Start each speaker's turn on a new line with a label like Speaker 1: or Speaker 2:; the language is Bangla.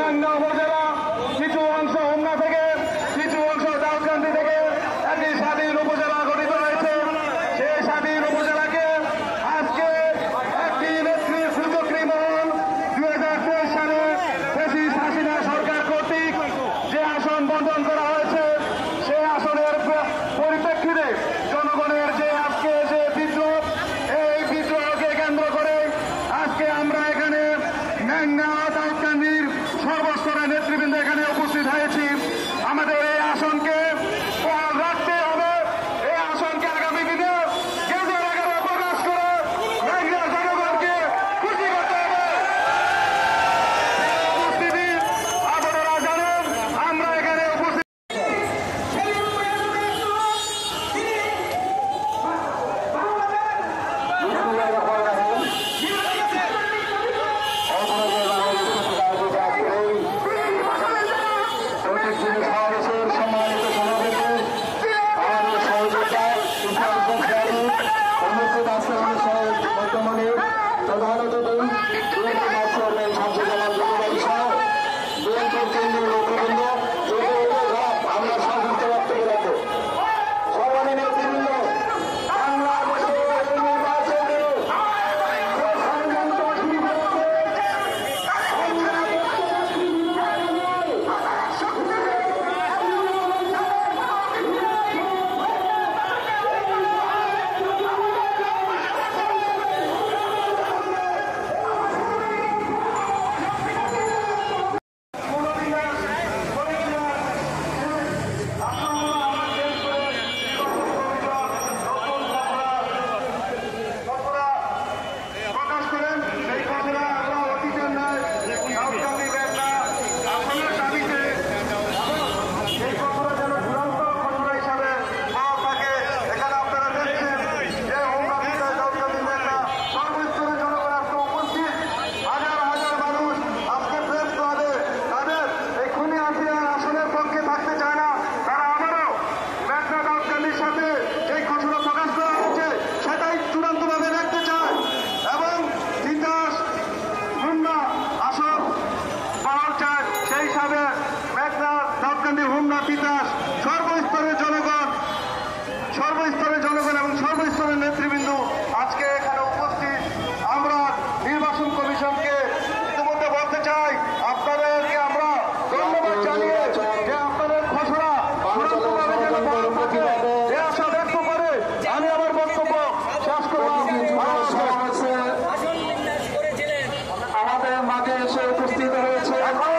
Speaker 1: মেঘনা উপজেলা কিছু অংশ হোমনা থেকে, কিছু অংশ দাউদকান্দি থেকে একটি স্বাধীন উপজেলা গঠিত হয়েছে। সেই স্বাধীন উপজেলাকে আজকে একটি নেত্রীর সুযোগ্রী মহল 2023 সালে ফ্যাসিস্ট হাসিনা সরকার কর্তৃক যে আসন বন্টন করা হয়েছে, সেই আসনের পরিপ্রেক্ষিতে জনগণের যে আজকে যে বিদ্রোহ, এই বিদ্রোহকে কেন্দ্র করে আজকে আমরা এখানে মেঘনা দাউদকান্দির সর্বস্তরের নেতৃবৃন্দ এখানে উপস্থিত হয়েছি। আমাদের এই আসনকে বহাল রাখতে হবে। এই আসনকে আগামী দিনে গেজের আকারে প্রকাশ করে মেঘনা জনগণকে খুশি করতে হবে। উপস্থিতি আপনারা জানেন, আমরা এখানে উপস্থিত হোমনা তিতাস সর্বস্তরের জনগণ এবং সর্বস্তরের নেতৃবৃন্দ আজকে এখানে উপস্থিত। আমরা নির্বাচন কমিশনকে ইতিমধ্যে বলতে চাই, আপনাদেরকে আমরা ধন্যবাদ জানিয়ে যে আপনাদের ঘোষণা এ আশা ব্যক্ত করে আমি আমার বক্তব্য শেষ করলাম। আমাদের মাঝে এসে উপস্থিত হয়েছে এখন